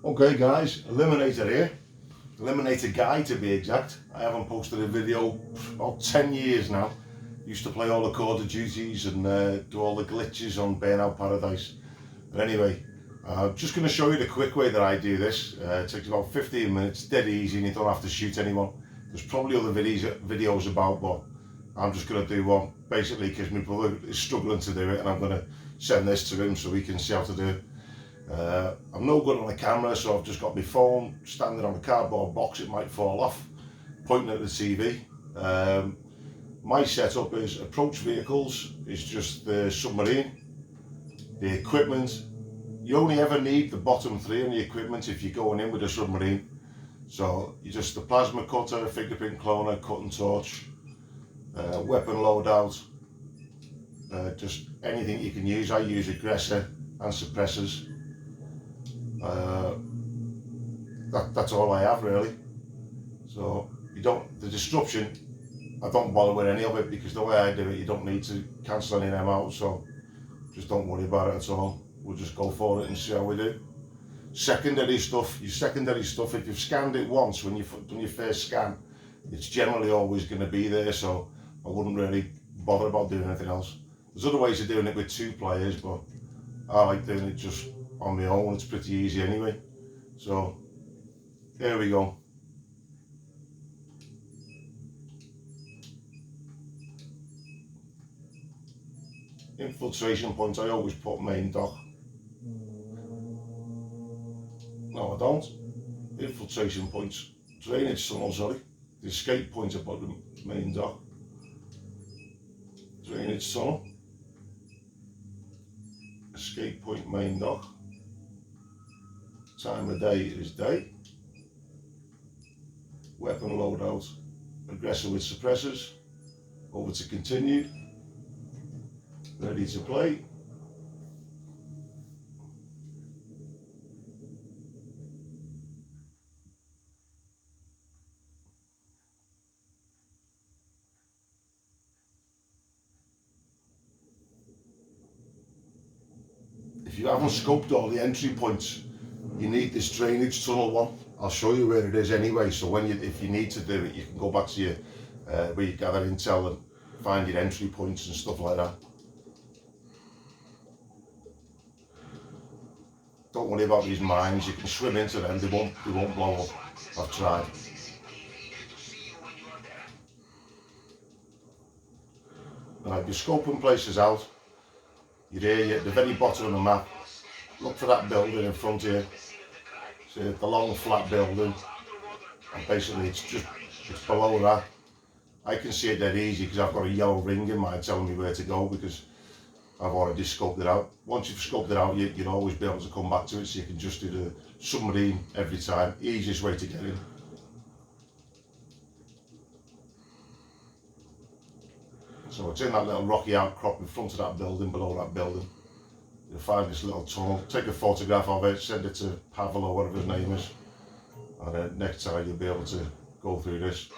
Okay guys, Eliminator here. Eliminator Guy to be exact. I haven't posted a video about 10 years now. Used to play all the Call of Duties and do all the glitches on Burnout Paradise. But anyway, I'm just going to show you the quick way that I do this. It takes about 15 minutes, dead easy, and you don't have to shoot anyone. There's probably other videos about, but I'm just going to do one basically because my brother is struggling to do it, and I'm going to send this to him so he can see how to do it. I'm no good on the camera, so I've just got my phone standing on a cardboard box. It might fall off, pointing at the TV. My setup is approach vehicles is just the submarine, the equipment. You only ever need the bottom three on the equipment if you're going in with a submarine. So you just the plasma cutter, fingerprint cloner, cutting torch, weapon loadout, just anything you can use. I use aggressor and suppressors. That's all I have really. So the disruption, I don't bother with any of it because the way I do it, you don't need to cancel any of them out, so just don't worry about it at all. We'll just go for it and see how we do. Secondary stuff, if you've scanned it once when you first scan, it's generally always going to be there, so I wouldn't really bother about doing anything else. There's other ways of doing it with 2 players, but I like doing it just on my own. It's pretty easy anyway. So there we go. Infiltration point, I always put main dock. No, I don't. Infiltration points, drainage tunnel, sorry. The escape point about the main dock. Drainage tunnel. Escape point, main dock. Time of day is day. Weapon loadout. Aggressor with suppressors. Over to continue. Ready to play. If you haven't scoped all the entry points, you need this drainage tunnel one. I'll show you where it is anyway, so if you need to do it, you can go back to your where you gather intel and find your entry points and stuff like that. Don't worry about these mines, you can swim into them, they won't blow up. I've tried. Now if you're scoping places out, you're here at the very bottom of the map. Look for that building in front of you. See the long flat building, and basically it's below that. I can see it dead easy because I've got a yellow ring in mine telling me where to go because I've already scoped it out. Once you've scoped it out, you'll always be able to come back to it, so you can just do the submarine every time. Easiest way to get in. So it's in that little rocky outcrop in front of that building, below that building. You'll find this little tunnel, take a photograph of it, send it to Pavel or whatever his name is, and then next time you'll be able to go through this.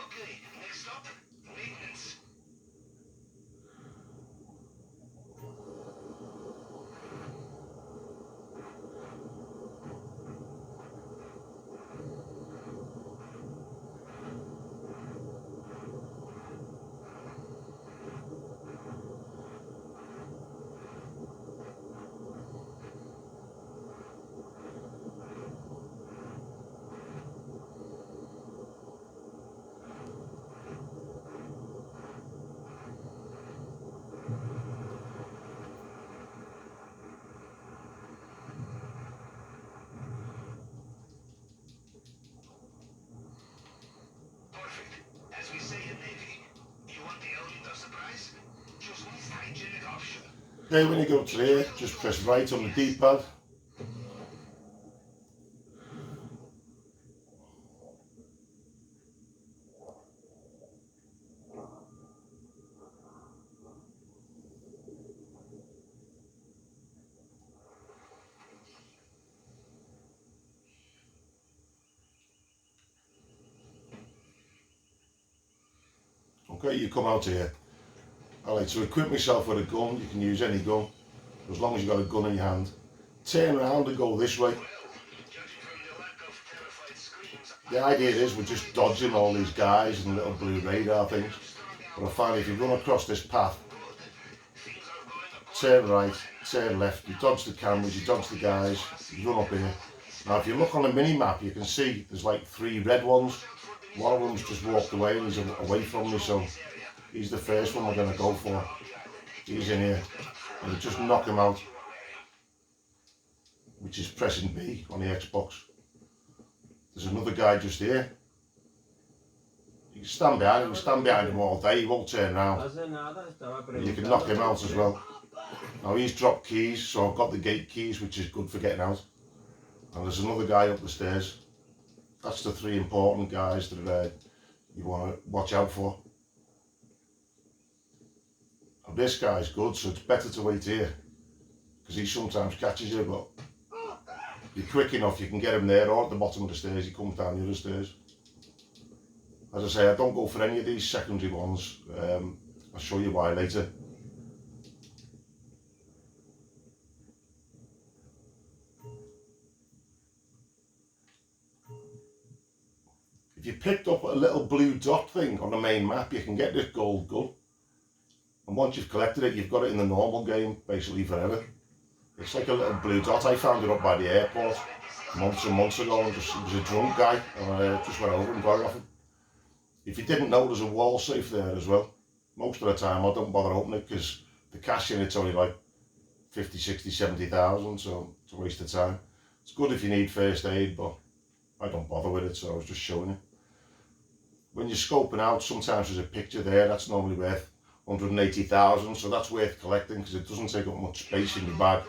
Okay, when you go to there, just press right on the D-pad. Okay, you come out here. I like to equip myself with a gun. You can use any gun, as long as you've got a gun in your hand. Turn around and go this way. the idea is we're just dodging all these guys and little blue radar things. But I find if you run across this path, turn right, turn left, you dodge the cameras, you dodge the guys, you run up here. Now if you look on the mini map, you can see there's like 3 red ones. One of them's just walked away and he's away from me, so he's the first one we're going to go for. He's in here, and we just knock him out, which is pressing B on the Xbox. There's another guy just here. You can stand behind him all day, he won't turn around. And you can knock him out as well. Now he's dropped keys, so I've got the gate keys, which is good for getting out. And there's another guy up the stairs. That's the 3 important guys that you want to watch out for. Now this guy's good, so it's better to wait here, because he sometimes catches you, but if you're quick enough, you can get him there, or at the bottom of the stairs, he comes down the other stairs. As I say, I don't go for any of these secondary ones. I'll show you why later. If you picked up a little blue dot thing on the main map, you can get this gold gun. And once you've collected it, you've got it in the normal game, basically forever. It's like a little blue dot. I found it up by the airport months and months ago, and it was a drunk guy, and I just went over and got it off him. If you didn't know, there's a wall safe there as well. Most of the time, I don't bother opening it, because the cash in it's only like 50, 60, 70,000, so it's a waste of time. It's good if you need first aid, but I don't bother with it, so I was just showing you. When you're scoping out, sometimes there's a picture there, that's normally worth 180,000, so that's worth collecting, because it doesn't take up much space in your bag.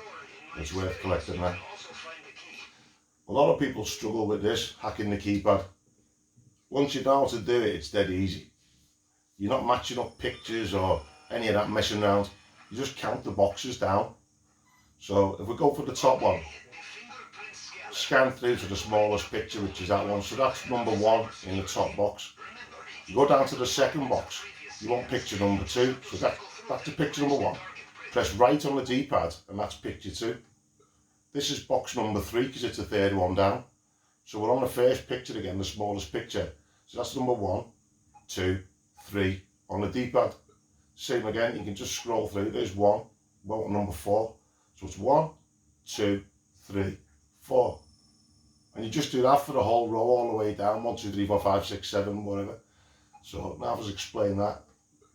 It's worth collecting that. A lot of people struggle with this, hacking the keypad. Once you know how to do it, it's dead easy. You're not matching up pictures or any of that messing around. You just count the boxes down. So if we go for the top one, scan through to the smallest picture, which is that one. So that's number 1 in the top box. You go down to the second box, you want picture number 2. So that's the picture number 1. Press right on the D-pad and that's picture 2. This is box number 3 because it's the 3rd one down. So we're on the first picture again, the smallest picture. So that's number 1, 2, 3 on the D-pad. Same again, you can just scroll through. There's 1, number 4. So it's 1, 2, 3, 4. And you just do that for the whole row all the way down. 1, 2, 3, 4, 5, 6, 7, whatever. So now I've explained that.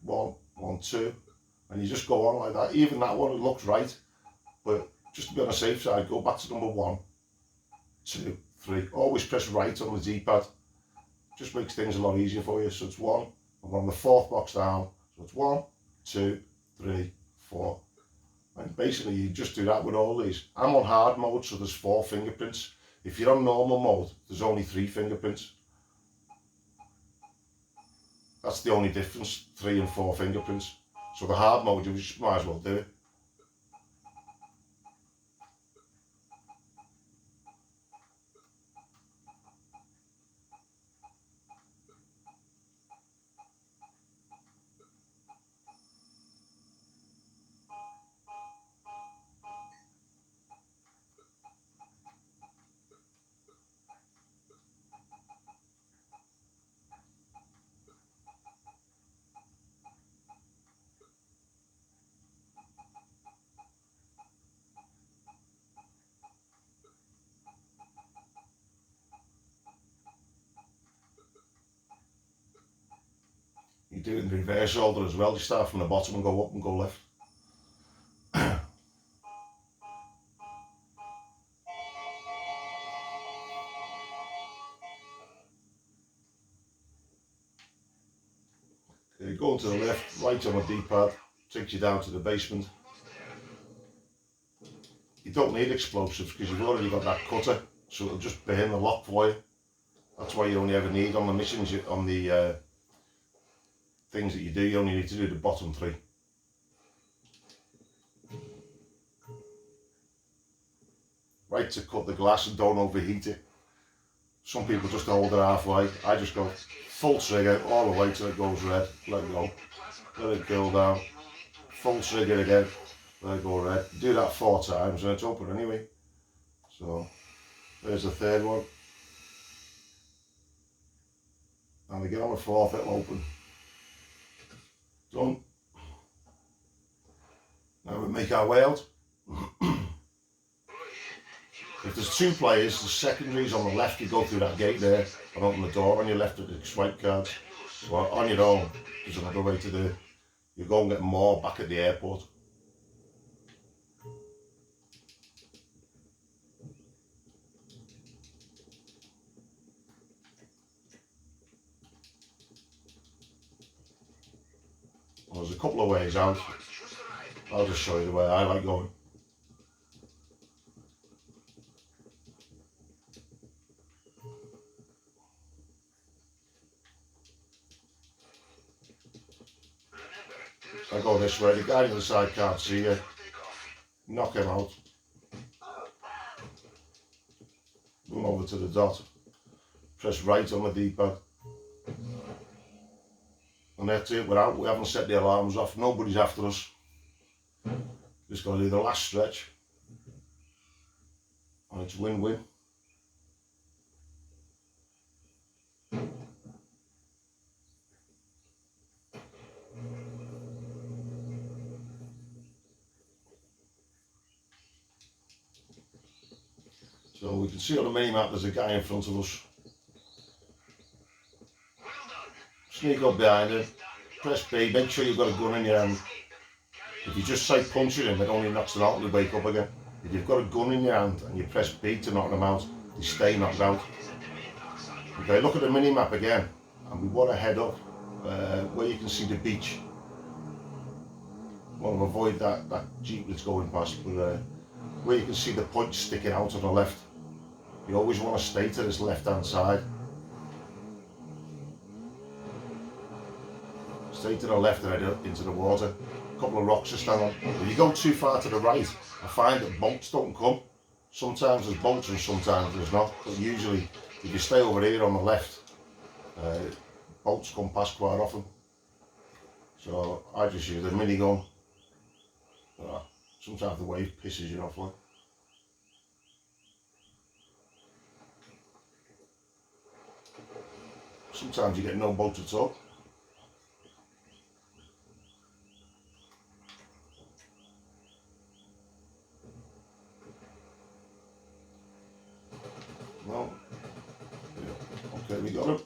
1, 1, 2. And you just go on like that. Even that one, it looks right. But just to be on the safe side, go back to number 1, 2, 3. Always press right on the D-pad. Just makes things a lot easier for you. So it's 1. I'm on the 4th box down. So it's 1, 2, 3, 4. And basically you just do that with all these. I'm on hard mode, so there's 4 fingerprints. If you're on normal mode, there's only 3 fingerprints. That's the only difference, 3 and 4 fingerprints. So the hard mode, you just might as well do it. You do it in the reverse order as well. You start from the bottom and go up and go left. Going to the left, right on the D-pad, takes you down to the basement. You don't need explosives because you've already got that cutter, so it'll just burn the lock for you. That's why you only ever need on the missions, on the things that you do, you only need to do the bottom 3. Right to cut the glass and don't overheat it. Some people just hold it halfway. I just go full trigger all the way till it goes red, let it go. Let it go down. Full trigger again, let it go red. Do that 4 times and it's open anyway. So there's the 3rd one. And they get on the fourth, it'll open. Done. Now we make our way out. If there's two players, the secondaries on the left, you go through that gate there and open the door. On your left, the swipe cards. So on your own, there's another way to do it. You go and get more back at the airport. Well, there's a couple of ways out. I'll just show you the way I like going. I go this way, the guy on the side can't see you. Knock him out. Run over to the dot. Press right on the D-pad. And that's it, we're out. We haven't set the alarms off. Nobody's after us. Just got to do the last stretch. And it's win-win. So we can see on the mini-map there's a guy in front of us. Sneak up behind him, press B, make sure you've got a gun in your hand. If you just say punching him, it only knocks them out and you wake up again. If you've got a gun in your hand and you press B to knock them out, they stay knocked out. Okay, look at the mini-map again, and we want to head up where you can see the beach. We want to avoid that jeep that's going past, but where you can see the points sticking out on the left. You always want to stay to this left-hand side. Stay to the left and head into the water. A couple of rocks to stand on. If you go too far to the right, I find that boats don't come. Sometimes there's boats and sometimes there's not. But usually, if you stay over here on the left, boats come past quite often. So I just use a minigun. Sometimes the wave pisses you off like. Sometimes you get no boat at all. No. Yeah. Okay, we got him.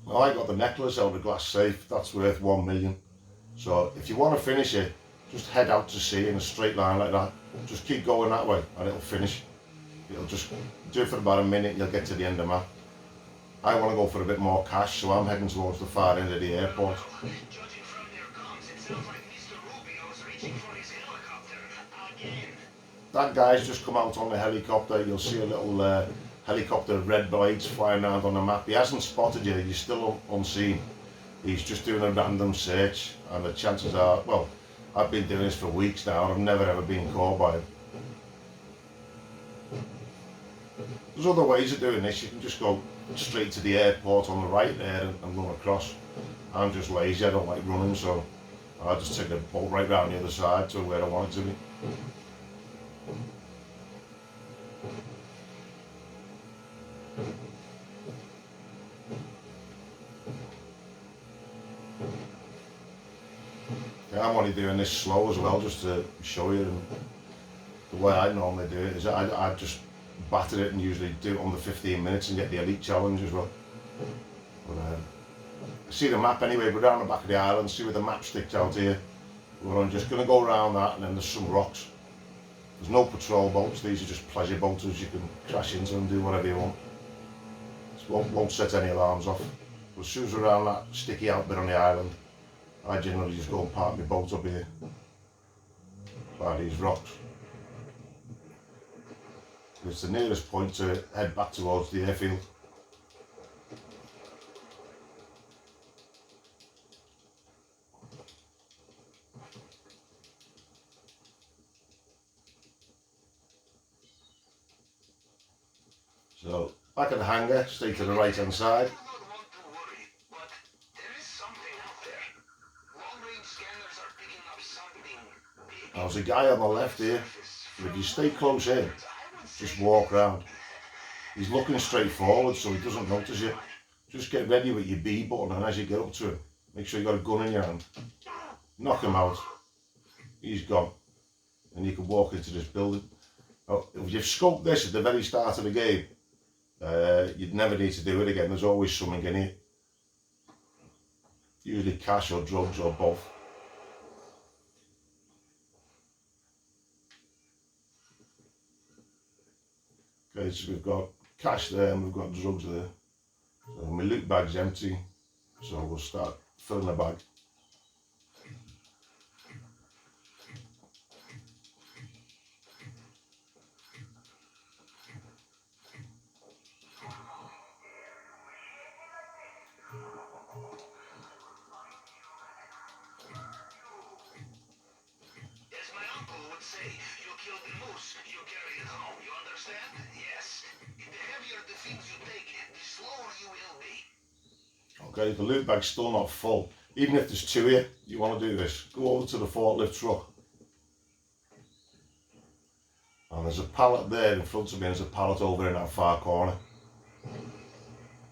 Well, I got the necklace out of the glass safe. That's worth 1 million. So if you want to finish it, just head out to sea in a straight line like that. Just keep going that way and it'll finish. It'll just do it for about a minute and you'll get to the end of the map. I want to go for a bit more cash, so I'm heading towards the far end of the airport. That guy's just come out on the helicopter. You'll see a little helicopter red blades flying around on the map. He hasn't spotted you, you're still unseen. He's just doing a random search, and the chances are, well, I've been doing this for weeks now and I've never ever been caught by him. There's other ways of doing this. You can just go straight to the airport on the right there and run across. I'm just lazy, I don't like running, so I'll just take the boat right round the other side to where I want it to be. Yeah, I'm only doing this slow as well, just to show you. And the way I normally do it is I just batter it and usually do it under 15 minutes and get the elite challenge as well. But see the map anyway, we're down the back of the island, see where the map sticks out here. We're just going to go around that, and then there's some rocks. There's no patrol boats, these are just pleasure boaters. You can crash into them, do whatever you want. Won't set any alarms off. But as soon as we're around that sticky out bit on the island, I generally just go and park my boat up here by these rocks. It's the nearest point to head back towards the airfield. So back at the hangar, stay to the right hand side. Now there's a guy on the left here, but if you stay close in, just walk round. He's looking straight forward so he doesn't notice you. Just get ready with your B button, and as you get up to him, make sure you got a gun in your hand. Knock him out. He's gone. And you can walk into this building. Now, if you've scoped this at the very start of the game, you'd never need to do it again. There's always something in here. Usually cash or drugs or both. Okay, so we've got cash there and we've got drugs there. So my loot bag's empty, so we'll start filling the bag. Okay, the loot bag's still not full. Even if there's two here, you want to do this. Go over to the forklift truck. And there's a pallet there in front of me, and there's a pallet over in that far corner.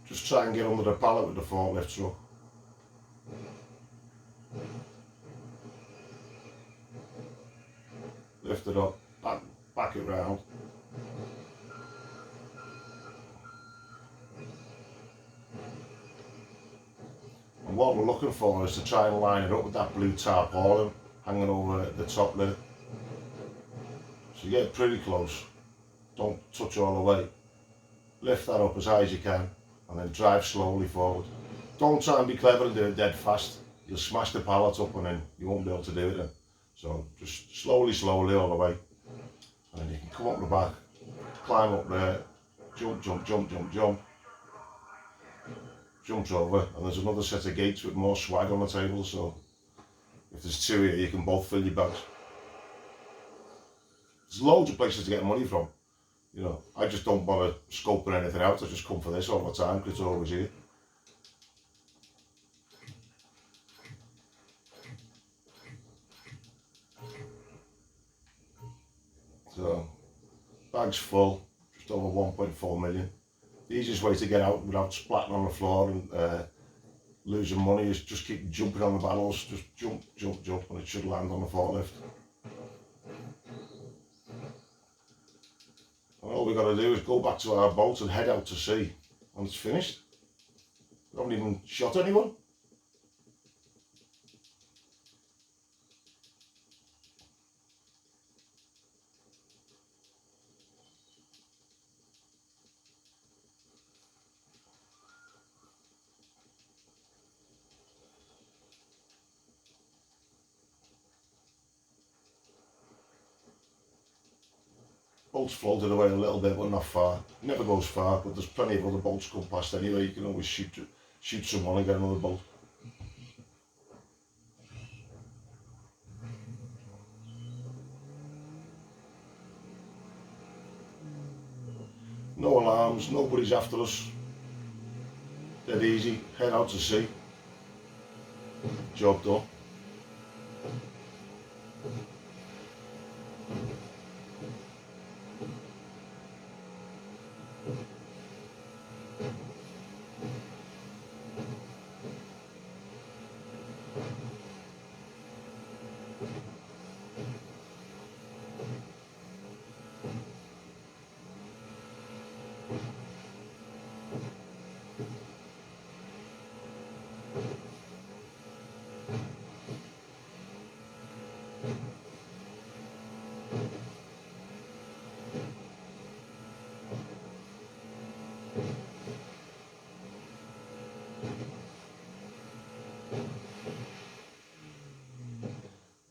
Just try and get under the pallet with the forklift truck. Lift it up, back it round. And what we're looking for is to try and line it up with that blue tarpaulin hanging over the top there. So you get pretty close, don't touch all the way. Lift that up as high as you can and then drive slowly forward. Don't try and be clever and do it dead fast. You'll smash the pallet up and then you won't be able to do it then. So just slowly all the way. And then you can come up the back, climb up there, jump. Jumps over, and there's another set of gates with more swag on the table, so if there's two here, you can both fill your bags. There's loads of places to get money from. You know, I just don't bother scoping anything out, I just come for this all the time because it's always here. So, bag's full, just over 1.4 million. The easiest way to get out without splatting on the floor and losing money is just keep jumping on the barrels, just jump, and it should land on the forklift. And all we got to do is go back to our boat and head out to sea, and it's finished. We haven't even shot anyone. Boat's floated away a little bit, but not far. Never goes far, but there's plenty of other boats come past anyway. You can always shoot someone and get another boat. No alarms, nobody's after us. Dead easy, head out to sea. Job done.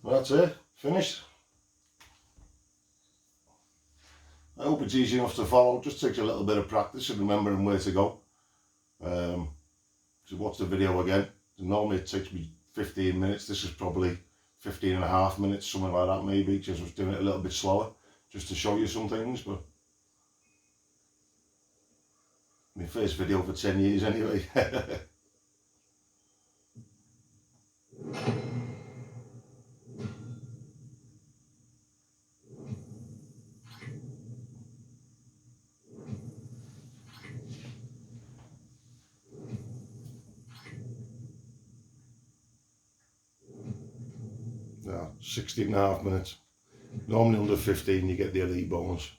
That's it, finished. I hope it's easy enough to follow. Just takes a little bit of practice and remembering where to go. So watch the video again. Normally it takes me 15 minutes. This is probably 15 and a half minutes, something like that maybe, because I was doing it a little bit slower, just to show you some things. But My first video for 10 years anyway. 16.5 minutes. Normally under 15 you get the elite bonus.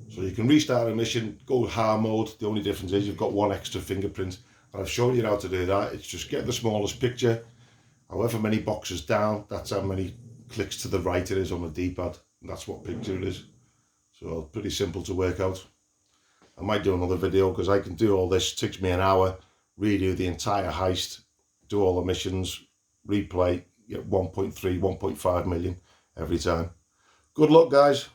So you can restart a mission, go hard mode. The only difference is you've got one extra fingerprint. And I've shown you how to do that. It's just get the smallest picture, however many boxes down, that's how many clicks to the right it is on the D-pad. That's what picture it is. So pretty simple to work out. I might do another video because I can do all this. It takes me an hour, redo the entire heist, do all the missions, replay, get 1.3, 1.5 million every time. Good luck, guys.